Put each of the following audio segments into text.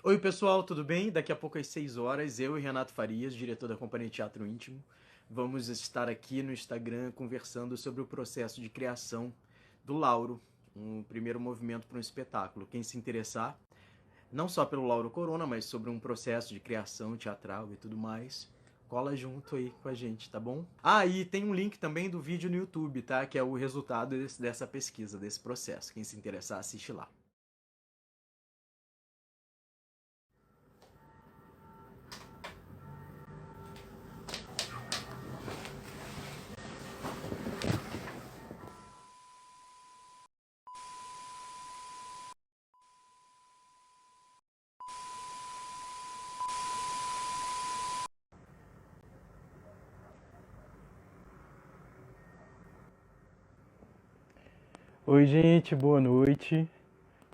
Oi, pessoal, tudo bem? Daqui a pouco às 6 horas, eu e Renato Farias, diretor da Companhia Teatro Íntimo, vamos estar aqui no Instagram conversando sobre o processo de criação do Lauro, um primeiro movimento para um espetáculo. Quem se interessar, não só pelo Lauro Corona, mas sobre um processo de criação teatral e tudo mais, cola junto aí com a gente, tá bom? Ah, e tem um link também do vídeo no YouTube, tá? Que é o resultado dessa pesquisa, desse processo. Quem se interessar, assiste lá. Oi, gente, boa noite.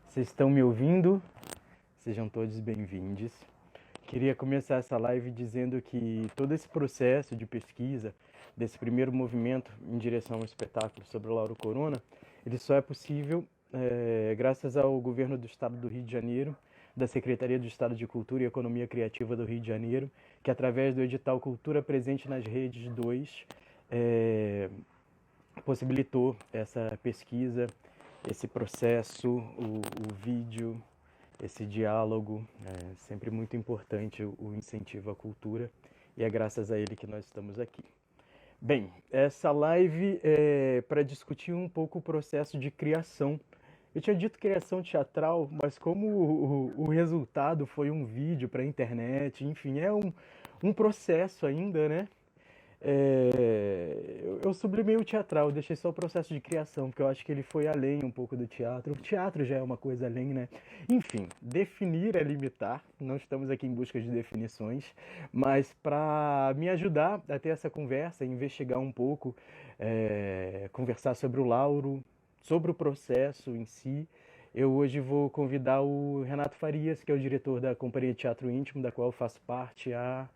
Vocês estão me ouvindo? Sejam todos bem-vindos. Queria começar essa live dizendo que todo esse processo de pesquisa, desse primeiro movimento em direção ao espetáculo sobre o Lauro Corona, ele só é possível graças ao governo do Estado do Rio de Janeiro, da Secretaria do Estado de Cultura e Economia Criativa do Rio de Janeiro, que através do edital Cultura Presente nas Redes 2, possibilitou essa pesquisa, esse processo, o vídeo, esse diálogo. É sempre muito importante o incentivo à cultura e é graças a ele que nós estamos aqui. Bem, essa live é para discutir um pouco o processo de criação. Eu tinha dito criação teatral, mas como o resultado foi um vídeo para a internet, enfim, é um processo ainda, né? Eu sublimei o teatral, eu deixei só o processo de criação, porque eu acho que ele foi além um pouco do teatro. O teatro já é uma coisa além, né? Enfim, definir é limitar, não estamos aqui em busca de definições, mas para me ajudar a ter essa conversa, investigar um pouco, conversar sobre o Lauro, sobre o processo em si, eu hoje vou convidar o Renato Farias, que é o diretor da Companhia Teatro Íntimo, da qual eu faço parte há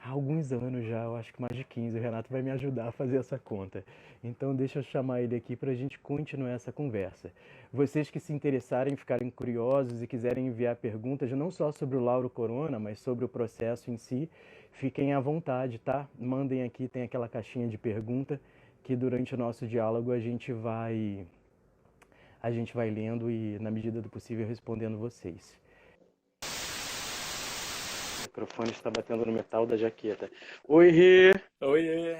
alguns anos já, eu acho que mais de 15. O Renato vai me ajudar a fazer essa conta. Então deixa eu chamar ele aqui para a gente continuar essa conversa. Vocês que se interessarem, ficarem curiosos e quiserem enviar perguntas, não só sobre o Lauro Corona, mas sobre o processo em si, fiquem à vontade, tá? Mandem aqui, tem aquela caixinha de pergunta que durante o nosso diálogo a gente vai lendo e, na medida do possível, respondendo vocês. O microfone está batendo no metal da jaqueta. Oi, Rê! Oiê,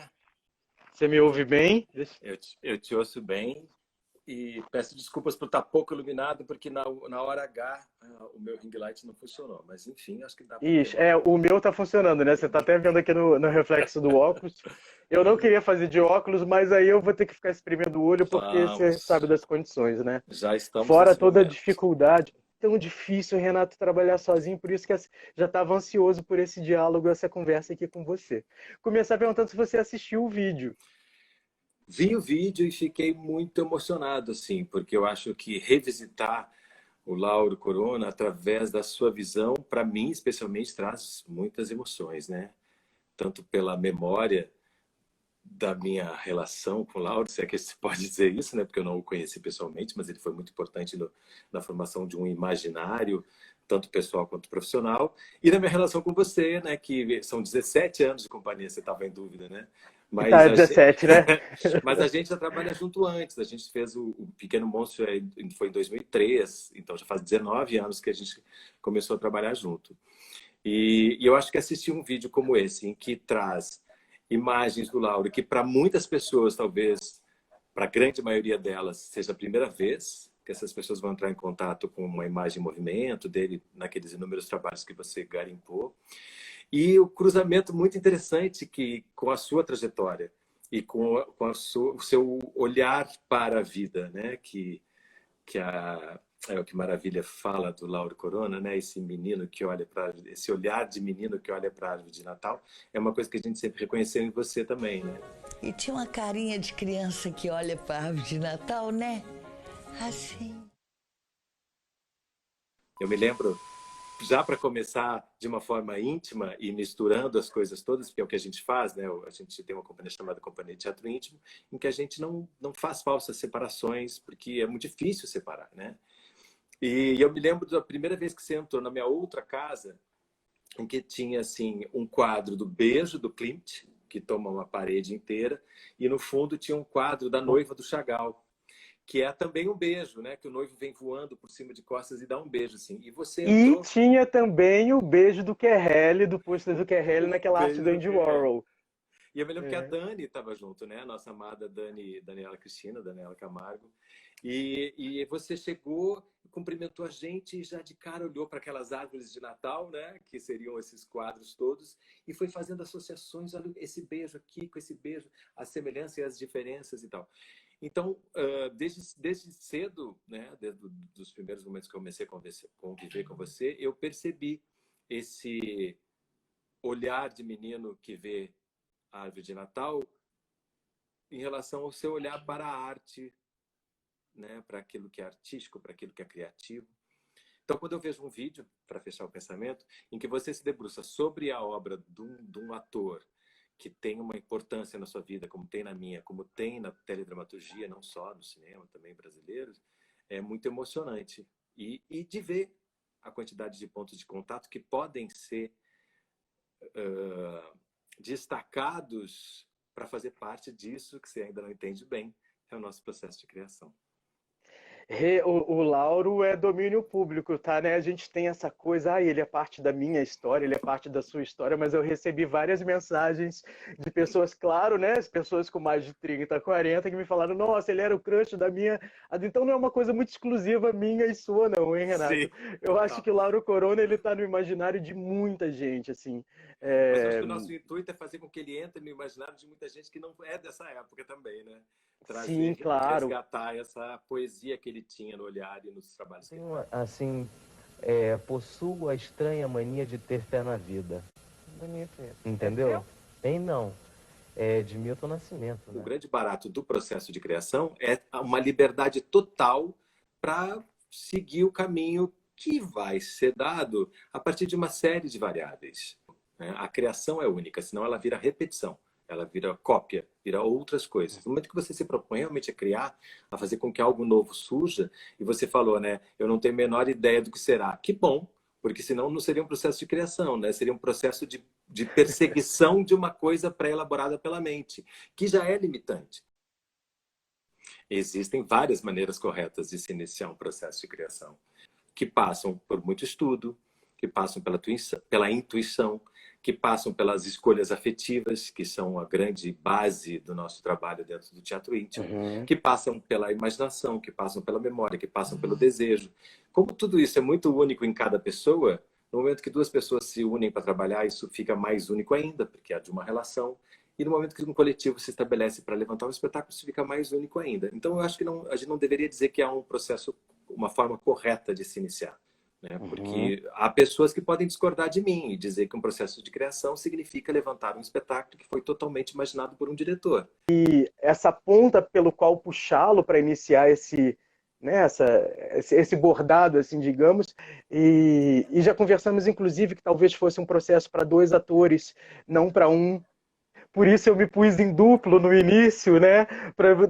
Você me ouve bem? eu te ouço bem e peço desculpas por estar pouco iluminado, porque na hora H o meu ring light não funcionou. Mas enfim, acho que dá para ver Ixi, logo. o meu tá funcionando, né? Você tá até vendo aqui no reflexo do óculos. Eu não queria fazer de óculos, mas aí eu vou ter que ficar espremendo o olho porque você sabe Vamos, das condições, né? já estamos Fora nesse toda a momento. dificuldade. Tão difícil, Renato, trabalhar sozinho, por isso que já estava ansioso por esse diálogo, essa conversa aqui com você. Começar perguntando se você assistiu o vídeo. Vi o vídeo e fiquei muito emocionado, assim, porque eu acho que revisitar o Lauro Corona através da sua visão, para mim, especialmente, traz muitas emoções, né? Tanto pela memória da minha relação com o Lauro, se é que se pode dizer isso, né? Porque eu não o conheci pessoalmente, mas ele foi muito importante na formação de um imaginário, tanto pessoal quanto profissional. E na minha relação com você, né? Que são 17 anos de companhia, você estava em dúvida, né? Tá, Mas a gente, 17, né? mas a gente já trabalha junto antes. A gente fez o Pequeno Monstro, foi em 2003, então já faz 19 anos que a gente começou a trabalhar junto. E eu acho que assistir um vídeo como esse, em que traz imagens do Lauro, que para muitas pessoas, talvez, para a grande maioria delas, seja a primeira vez que essas pessoas vão entrar em contato com uma imagem em movimento dele, naqueles inúmeros trabalhos que você garimpou. E o cruzamento muito interessante que com a sua trajetória e com o seu olhar para a vida, né? Que o que Maravilha fala do Lauro Corona, né? Esse menino que olha para esse olhar de menino que olha para a árvore de Natal, é uma coisa que a gente sempre reconheceu em você também, né? E tinha uma carinha de criança que olha para a árvore de Natal, né? Assim. Eu me lembro, já para começar de uma forma íntima e misturando as coisas todas, porque é o que a gente faz, né? A gente tem uma companhia chamada Companhia de Teatro Íntimo, em que a gente não faz falsas separações, porque é muito difícil separar, né? E eu me lembro da primeira vez que você entrou na minha outra casa, em que tinha assim um quadro do beijo do Klimt, que toma uma parede inteira, e no fundo tinha um quadro da noiva do Chagall, que é também um beijo, né? Que o noivo vem voando por cima de costas e dá um beijo assim. E você E entrou tinha também o beijo do Kerrelli, do pôster do Kerrelli, o naquela arte do beijo Andy que é. Warhol. E eu me lembro que a É. Dani estava junto, né? A nossa amada Daniela Cristina, Daniela Camargo. E você chegou, cumprimentou a gente e já de cara olhou para aquelas árvores de Natal, né? Que seriam esses quadros todos, e foi fazendo associações. Olha esse beijo aqui com esse beijo, a semelhança e as diferenças e tal. Então, desde cedo, né? Desde os primeiros momentos que eu comecei a conviver com você, eu percebi esse olhar de menino que vê a árvore de Natal em relação ao seu olhar para a arte, né? Para aquilo que é artístico, para aquilo que é criativo. Então, quando eu vejo um vídeo, para fechar o pensamento, em que você se debruça sobre a obra de um ator que tem uma importância na sua vida, como tem na minha, como tem na teledramaturgia, não só no cinema, também brasileiro, é muito emocionante. E de ver a quantidade de pontos de contato que podem ser destacados para fazer parte disso que você ainda não entende bem, é o nosso processo de criação. O Lauro é domínio público, tá, né? A gente tem essa coisa, ele é parte da minha história, ele é parte da sua história, mas eu recebi várias mensagens de pessoas, claro, né? Pessoas com mais de 30, 40, que me falaram, nossa, ele era o crush da minha... Então não é uma coisa muito exclusiva minha e sua, não, hein, Renato? Sim, Eu acho total. que o Lauro Corona, ele tá no imaginário de muita gente, assim. Mas eu acho que o nosso intuito é fazer com que ele entre no imaginário de muita gente que não é dessa época também, né? Sim, Trazer, claro. resgatar essa poesia que ele tinha no olhar e nos trabalhos que ele faz. Assim, possuo a estranha mania de ter fé na vida. Bonito isso. Entendeu? Tem não. É de Milton Nascimento, O né? grande barato do processo de criação é uma liberdade total para seguir o caminho que vai ser dado a partir de uma série de variáveis. A criação é única, senão ela vira repetição, ela vira cópia, vira outras coisas. No momento que você se propõe realmente a criar, a fazer com que algo novo surja, e você falou, né, eu não tenho a menor ideia do que será. Que bom, porque senão não seria um processo de criação, né? Seria um processo de perseguição de uma coisa pré-elaborada pela mente, que já é limitante. Existem várias maneiras corretas de se iniciar um processo de criação, que passam por muito estudo, que passam pela intuição, que passam pelas escolhas afetivas, que são a grande base do nosso trabalho dentro do teatro íntimo, que passam pela imaginação, que passam pela memória, que passam pelo desejo. Como tudo isso é muito único em cada pessoa, no momento que duas pessoas se unem para trabalhar, isso fica mais único ainda, porque é de uma relação. E no momento que um coletivo se estabelece para levantar um espetáculo, isso fica mais único ainda. Então, eu acho que a gente não deveria dizer que há um processo, uma forma correta de se iniciar. Né? Porque há pessoas que podem discordar de mim e dizer que um processo de criação significa levantar um espetáculo que foi totalmente imaginado por um diretor. Essa ponta pelo qual puxá-lo para iniciar esse, né, esse bordado, assim, digamos, e já conversamos, inclusive, que talvez fosse um processo para dois atores, não para um. Por isso eu me pus em duplo no início, né?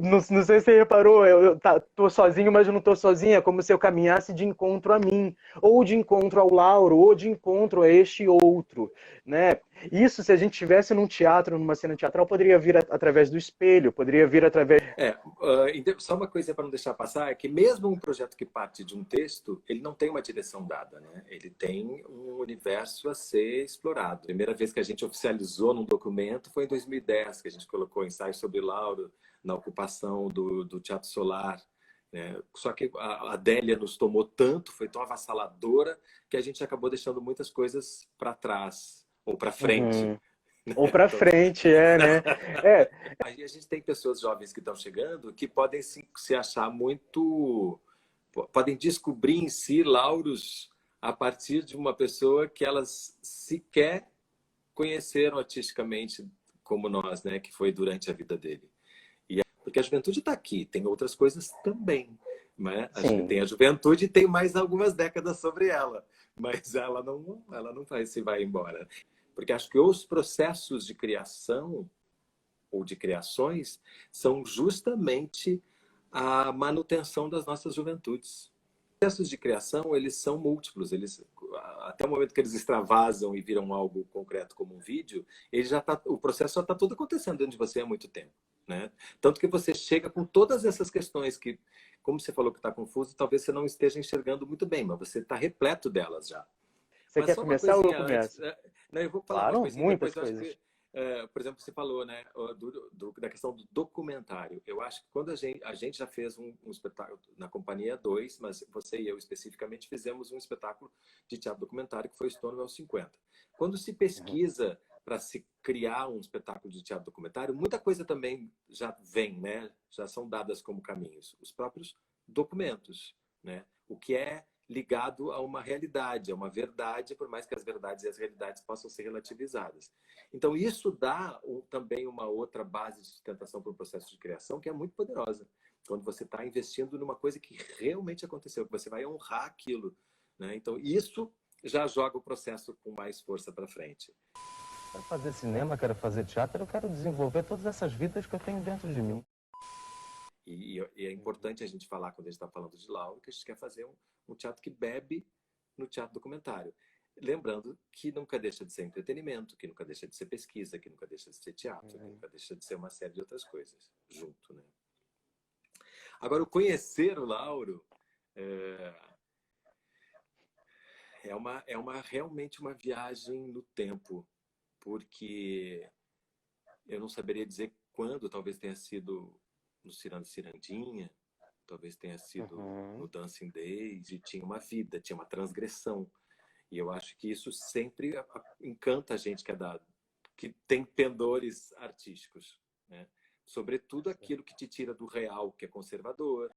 Não sei se você reparou, eu tô sozinho, mas eu não tô sozinha, como se eu caminhasse de encontro a mim, ou de encontro ao Lauro, ou de encontro a este outro, né? Isso, se a gente estivesse num teatro, numa cena teatral, poderia vir através do espelho, poderia vir através... Só uma coisa para não deixar passar, é que mesmo um projeto que parte de um texto, ele não tem uma direção dada, né? Ele tem um universo a ser explorado. A primeira vez que a gente oficializou num documento foi em 2010, que a gente colocou ensaios sobre Lauro na ocupação do Teatro Solar. Né? Só que a Adélia nos tomou tanto, foi tão avassaladora, que a gente acabou deixando muitas coisas para trás, ou para frente. Ou para frente, né? Aí a gente tem pessoas jovens que estão chegando que podem se achar muito... Podem descobrir em si lauros a partir de uma pessoa que elas sequer conheceram artisticamente como nós, né? Que foi durante a vida dele. Porque a juventude está aqui, tem outras coisas também. Né? Tem a juventude e tem mais algumas décadas sobre ela. Mas ela não vai embora. Porque acho que os processos de criação ou de criações são justamente a manutenção das nossas juventudes. processos de criação, eles são múltiplos. Até o momento que eles extravasam e viram algo concreto como um vídeo, o processo já está todo acontecendo dentro de você há muito tempo, né? Tanto que você chega com todas essas questões que, como você falou que está confuso, talvez você não esteja enxergando muito bem, mas você está repleto delas já. Você Mas quer só uma começar ou eu coisinha antes, começo? né? Não, eu vou falar uma Claro, coisinha, muitas depois eu acho coisas. que, por exemplo, você falou, né, da questão do documentário. Eu acho que quando a gente já fez um espetáculo na Companhia 2, mas você e eu especificamente fizemos um espetáculo de teatro documentário que foi Stonewall 50. Quando se pesquisa para se criar um espetáculo de teatro documentário, muita coisa também já vem, né? Já são dadas como caminhos. Os próprios documentos, né? O que é ligado a uma realidade, a uma verdade, por mais que as verdades e as realidades possam ser relativizadas. Então, isso dá também uma outra base de sustentação para o processo de criação que é muito poderosa. Quando você está investindo numa coisa que realmente aconteceu, que você vai honrar aquilo, né? Então, isso já joga o processo com mais força para frente. Quero fazer cinema, quero fazer teatro, eu quero desenvolver todas essas vidas que eu tenho dentro de mim. E é importante a gente falar, quando a gente está falando de Lauro, que a gente quer fazer um teatro que bebe no teatro documentário. Lembrando que nunca deixa de ser entretenimento, que nunca deixa de ser pesquisa, que nunca deixa de ser teatro, que nunca deixa de ser uma série de outras coisas junto, né? Agora, o conhecer o Lauro realmente uma viagem no tempo, porque eu não saberia dizer quando, talvez tenha sido no Ciranda Cirandinha, talvez tenha sido no Dancing Days, e tinha uma vida, tinha uma transgressão. E eu acho que isso sempre encanta a gente que tem pendores artísticos, né? Sobretudo aquilo que te tira do real, que é conservador.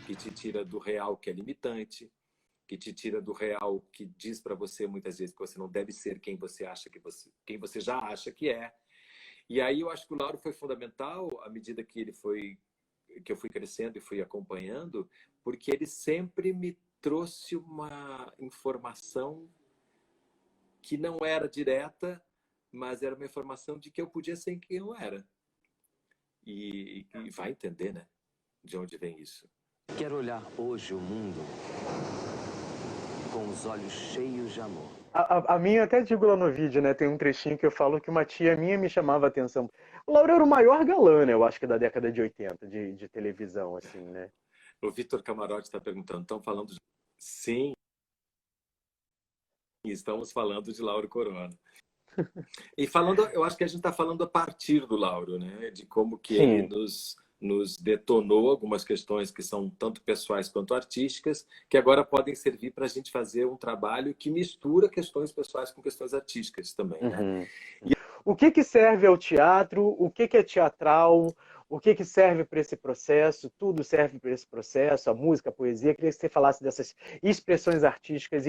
Que te tira do real, que é limitante, que te tira do real, que diz para você muitas vezes que você não deve ser quem você já acha que é. E aí eu acho que o Lauro foi fundamental à medida que eu fui crescendo e fui acompanhando, porque ele sempre me trouxe uma informação que não era direta, mas era uma informação de que eu podia ser quem eu era. E vai entender, né? De onde vem isso. Quero olhar hoje o mundo com os olhos cheios de amor. A minha, eu até digo lá no vídeo, né? Tem um trechinho que eu falo que uma tia minha me chamava a atenção. O Lauro era o maior galã, né? Eu acho que da década de 80, de televisão, assim, né? O Vitor Camarote está perguntando, estão falando de... Sim, estamos falando de Lauro Corona. E falando, eu acho que a gente está falando a partir do Lauro, né? De como que Sim. ele nos detonou algumas questões que são tanto pessoais quanto artísticas, que agora podem servir para a gente fazer um trabalho que mistura questões pessoais com questões artísticas também, né? O que serve ao teatro? O que é teatral? O que serve para esse processo? Tudo serve para esse processo? A música, a poesia? Eu queria que você falasse dessas expressões artísticas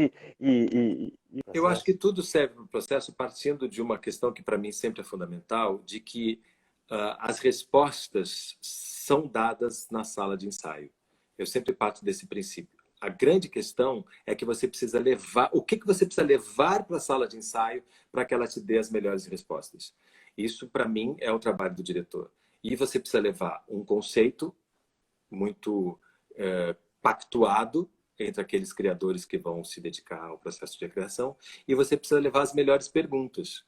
Eu acho que tudo serve para o processo partindo de uma questão que para mim sempre é fundamental, de que as respostas são dadas na sala de ensaio. Eu sempre parto desse princípio. A grande questão é que você precisa levar... O que você precisa levar para a sala de ensaio para que ela te dê as melhores respostas? Isso, para mim, é o trabalho do diretor. E você precisa levar um conceito muito pactuado entre aqueles criadores que vão se dedicar ao processo de criação, e você precisa levar as melhores perguntas.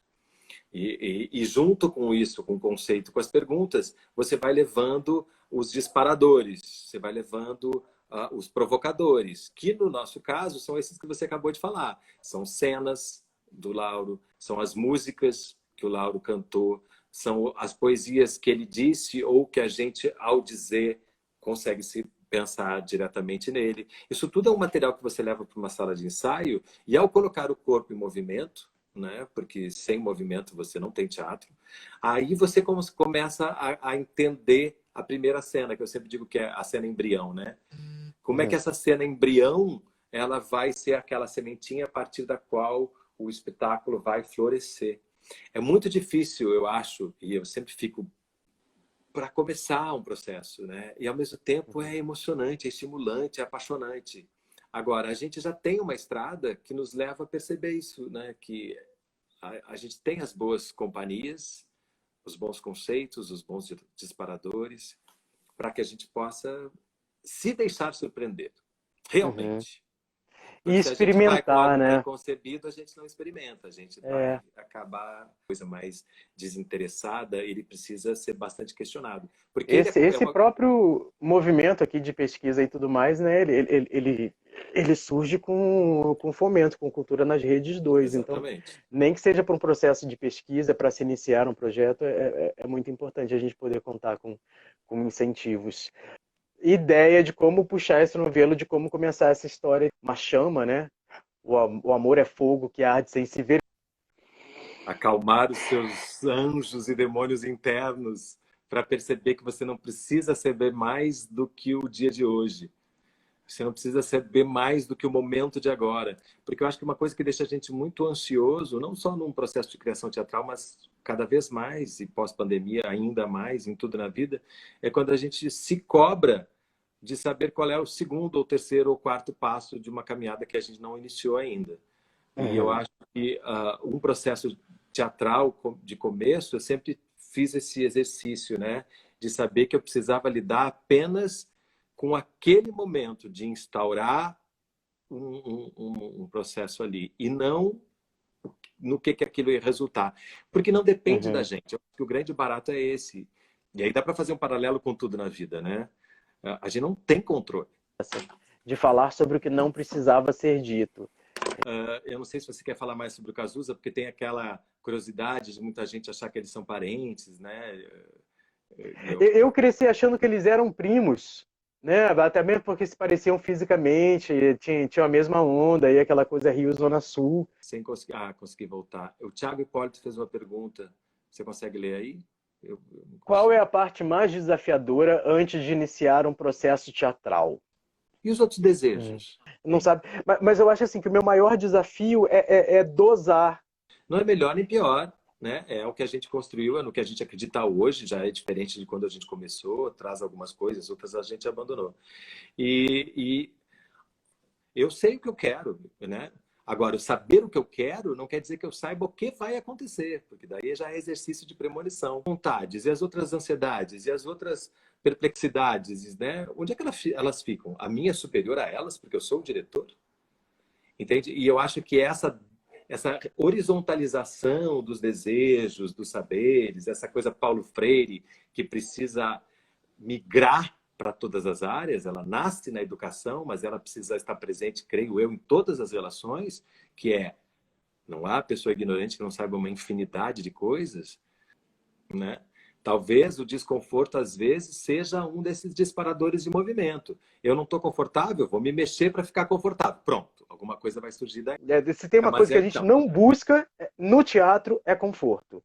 E junto com isso, com o conceito, com as perguntas, você vai levando os disparadores, você vai levando os provocadores, que no nosso caso são esses que você acabou de falar. São cenas do Lauro, são as músicas que o Lauro cantou, são as poesias que ele disse ou que a gente, ao dizer, consegue se pensar diretamente nele. Isso tudo é um material que você leva para uma sala de ensaio e, ao colocar o corpo em movimento, né? Porque sem movimento você não tem teatro, aí você começa a entender a primeira cena, que eu sempre digo que é a cena embrião, né? Como é que essa cena embrião ela vai ser aquela sementinha a partir da qual o espetáculo vai florescer. É muito difícil, eu acho, e eu sempre fico para começar um processo, né? E ao mesmo tempo é emocionante, é estimulante, é apaixonante. Agora, a gente já tem uma estrada que nos leva a perceber isso, né? Que a gente tem as boas companhias, os bons conceitos, os bons disparadores, para que a gente possa se deixar surpreender, Uhum. realmente. E Porque se a gente vai com experimentar, algo né? preconcebido, a gente não experimenta, a gente É. vai acabar coisa mais desinteressada, ele precisa ser bastante questionado. Porque ele é Esse uma... próprio movimento aqui de pesquisa e tudo mais, né? Ele surge com fomento, com cultura nas redes 2. Então, Exatamente. nem que seja para um processo de pesquisa, para se iniciar um projeto, é muito importante a gente poder contar com incentivos. Ideia de como puxar esse novelo, de como começar essa história. Uma chama, né? O amor é fogo que arde sem se ver. Acalmar os seus anjos e demônios internos para perceber que você não precisa saber mais do que o dia de hoje. Você não precisa saber mais do que o momento de agora. Porque eu acho que uma coisa que deixa a gente muito ansioso, não só num processo de criação teatral, mas cada vez mais, e pós-pandemia ainda mais, em tudo na vida, é quando a gente se cobra de saber qual é o segundo, ou terceiro, ou quarto passo de uma caminhada que a gente não iniciou ainda. E eu acho que um processo teatral de começo, eu sempre fiz esse exercício, né? De saber que eu precisava lidar apenas com aquele momento de instaurar um processo ali e não no que aquilo ia resultar. Porque não depende da gente. Eu acho que o grande barato é esse. E aí dá para fazer um paralelo com tudo na vida, né? A gente não tem controle. De falar sobre o que não precisava ser dito. Eu não sei se você quer falar mais sobre o Cazuza, porque tem aquela curiosidade de muita gente achar que eles são parentes, né? Eu cresci achando que eles eram primos, né? Até mesmo porque se pareciam fisicamente, tinham a mesma onda, e aquela coisa Rio Zona Sul. Sem conseguir, consegui voltar. O Thiago Hipólito fez uma pergunta. Você consegue ler aí? Eu não Qual é consigo. a parte mais desafiadora antes de iniciar um processo teatral? E os outros desejos? Não sabe, mas eu acho assim que o meu maior desafio é dosar. Não é melhor nem pior, né? É o que a gente construiu, é no que a gente acredita hoje, já é diferente de quando a gente começou, traz algumas coisas, outras a gente abandonou. E eu sei o que eu quero, né? Agora, saber o que eu quero não quer dizer que eu saiba o que vai acontecer, porque daí já é exercício de premonição. Vontades, e as outras ansiedades, e as outras perplexidades, né? Onde é que elas ficam? A minha é superior a elas, porque eu sou o diretor? Entende? E eu acho que essa horizontalização dos desejos, dos saberes, essa coisa Paulo Freire, que precisa migrar para todas as áreas, ela nasce na educação, mas ela precisa estar presente, creio eu, em todas as relações, que é, não há pessoa ignorante que não saiba uma infinidade de coisas, né? Talvez o desconforto, às vezes, seja um desses disparadores de movimento. Eu não estou confortável, vou me mexer para ficar confortável. Pronto, alguma coisa vai surgir daí. Se tem uma Mas coisa que a gente não busca no teatro, é conforto.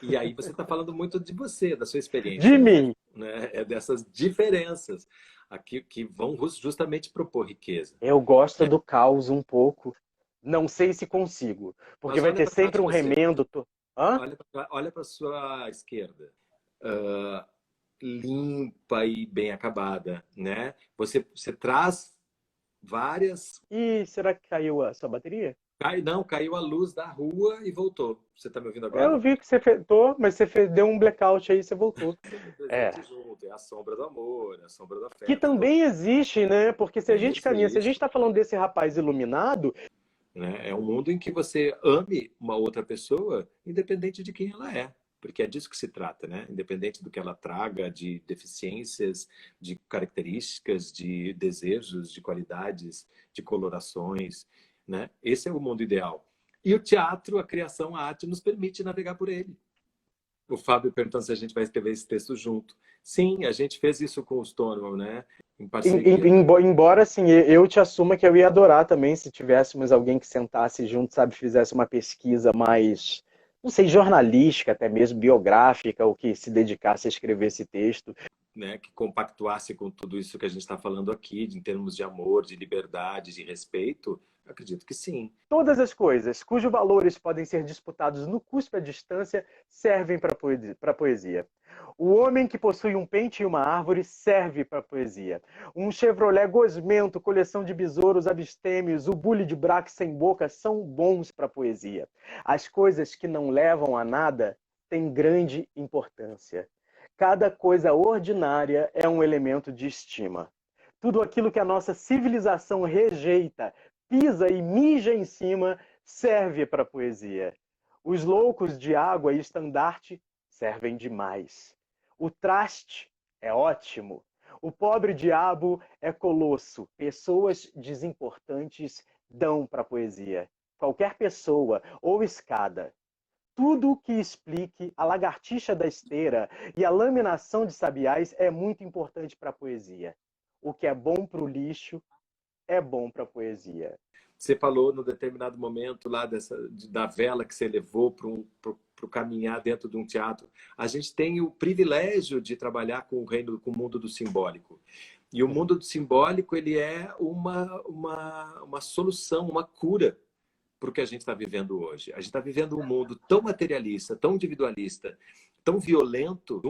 E aí você está falando muito de você, da sua experiência. De mim. Né? É dessas diferenças aqui que vão justamente propor riqueza. Eu gosto do caos um pouco. Não sei se consigo. Porque Mas vai olha ter para trás sempre de um você. remendo. Hã? Olha para a sua esquerda. Limpa e bem acabada, né? Você traz várias... Ih, será que caiu a sua bateria? Caiu a luz da rua e voltou. Você está me ouvindo Eu agora? vi que você mas você deu um blackout aí e você voltou. Sempre presente É. junto. É a sombra do amor, é a sombra do Que afeto. também existe, né? Porque se a gente caminha, se a gente Existe. está falando desse rapaz iluminado, Né? É um mundo em que você ame uma outra pessoa, independente de quem ela é. Porque é disso que se trata, né? Independente do que ela traga, de deficiências, de características, de desejos, de qualidades, de colorações, né? Esse é o mundo ideal. E o teatro, a criação, a arte nos permite navegar por ele. O Fábio perguntando se a gente vai escrever esse texto junto. Sim, a gente fez isso com o Stonewall, né? Em parceria. embora assim, eu te assuma que eu ia adorar também se tivéssemos alguém que sentasse junto, sabe, fizesse uma pesquisa mais, não sei, jornalística, até mesmo biográfica, ou que se dedicasse a escrever esse texto. Né, que compactuasse com tudo isso que a gente está falando aqui, em termos de amor, de liberdade, de respeito, Eu acredito que sim. Todas as coisas cujos valores podem ser disputados no custo e à distância servem para a poesia. O homem que possui um pente e uma árvore serve para a poesia. Um Chevrolet gosmento, coleção de besouros abstêmios, o bule de braque sem boca são bons para a poesia. As coisas que não levam a nada têm grande importância. Cada coisa ordinária é um elemento de estima. Tudo aquilo que a nossa civilização rejeita, pisa e mija em cima, serve para a poesia. Os loucos de água e estandarte servem demais. O traste é ótimo. O pobre diabo é colosso. Pessoas desimportantes dão para a poesia. Qualquer pessoa ou escada. Tudo que explique a lagartixa da esteira e a laminação de sabiais é muito importante para a poesia. O que é bom para o lixo é bom para a poesia. Você falou no determinado momento lá da vela que você levou para o caminhar dentro de um teatro. A gente tem o privilégio de trabalhar com com o mundo do simbólico. E o mundo do simbólico ele é uma solução, uma cura para o que a gente está vivendo hoje. A gente está vivendo um mundo tão materialista, tão individualista, tão violento.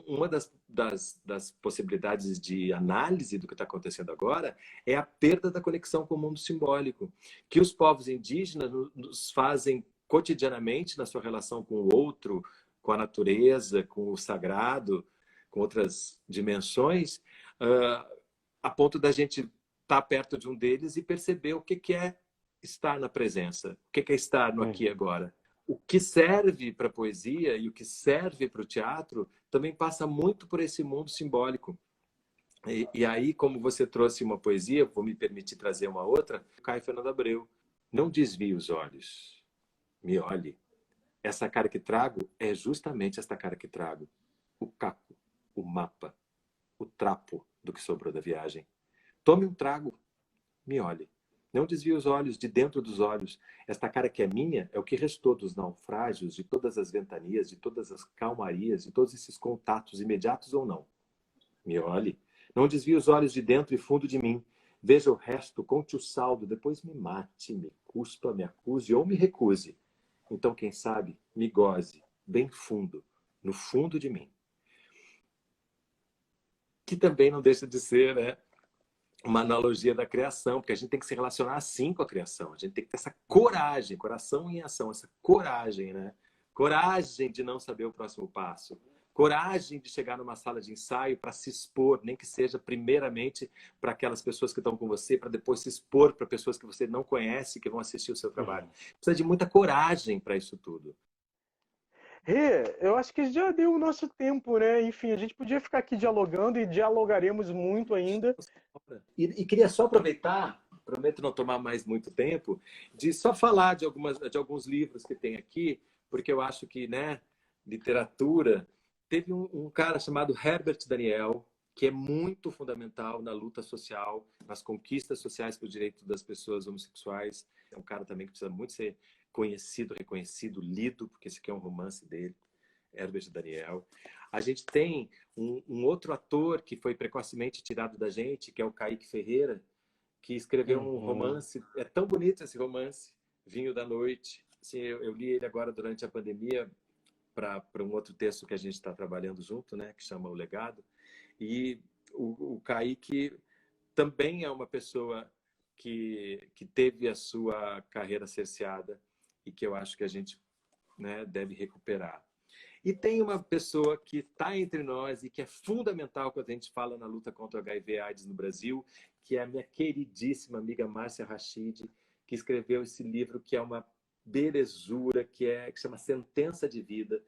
Uma das possibilidades de análise do que está acontecendo agora é a perda da conexão com o mundo simbólico, que os povos indígenas nos fazem cotidianamente na sua relação com o outro, com a natureza, com o sagrado, com outras dimensões, a ponto da gente estar perto de um deles e perceber o que é estar na presença, o que é estar no aqui e agora. O que serve para a poesia e o que serve para o teatro também passa muito por esse mundo simbólico. E aí, como você trouxe uma poesia, vou me permitir trazer uma outra, Caio Fernando Abreu. Não desvie os olhos, me olhe. Essa cara que trago é justamente esta cara que trago. O caco, o mapa, o trapo do que sobrou da viagem. Tome um trago, me olhe. Não desvie os olhos de dentro dos olhos. Esta cara que é minha é o que restou dos naufrágios, de todas as ventanias, de todas as calmarias, de todos esses contatos imediatos ou não. Me olhe. Não desvie os olhos de dentro e fundo de mim. Veja o resto, conte o saldo, depois me mate, me cuspa, me acuse ou me recuse. Então, quem sabe, me goze, bem fundo, no fundo de mim. Que também não deixa de ser, né? Uma analogia da criação, porque a gente tem que se relacionar assim com a criação. A gente tem que ter essa coragem, coração em ação, essa coragem, né? Coragem de não saber o próximo passo. Coragem de chegar numa sala de ensaio para se expor, nem que seja primeiramente para aquelas pessoas que estão com você, para depois se expor para pessoas que você não conhece, que vão assistir o seu trabalho. Precisa de muita coragem para isso tudo. Rê, eu acho que já deu o nosso tempo, né? Enfim, a gente podia ficar aqui dialogando e dialogaremos muito ainda. E queria só aproveitar, prometo não tomar mais muito tempo, de só falar de alguns livros que tem aqui, porque eu acho que, né, literatura... Teve um cara chamado Herbert Daniel, que é muito fundamental na luta social, nas conquistas sociais para o direito das pessoas homossexuais. É um cara também que precisa muito ser conhecido, reconhecido, lido, porque esse aqui é um romance dele, Herbert Daniel. A gente tem um outro ator que foi precocemente tirado da gente, que é o Kaique Ferreira, que escreveu um romance. É tão bonito esse romance, Vinho da Noite. Assim, eu li ele agora durante a pandemia, para um outro texto que a gente está trabalhando junto, né, que chama O Legado. E o Kaique também é uma pessoa que teve a sua carreira cerceada e que eu acho que a gente, né, deve recuperar. E tem uma pessoa que está entre nós e que é fundamental quando a gente fala na luta contra o HIV/AIDS no Brasil, que é a minha queridíssima amiga Márcia Rachid, que escreveu esse livro que é uma belezura, que chama Sentença de Vida.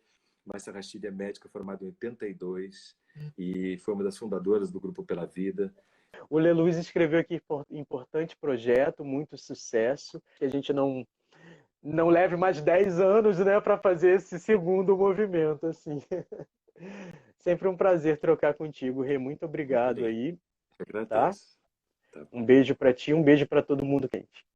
Márcia Rachid é médica formada em 82 e foi uma das fundadoras do Grupo Pela Vida. O Lê Luiz escreveu aqui importante projeto, muito sucesso, que a gente não leve mais 10 anos, né, para fazer esse segundo movimento, assim. Sempre um prazer trocar contigo, Rê. Muito obrigado aí. Eu agradeço. Tá? Um beijo para ti, um beijo para todo mundo quente.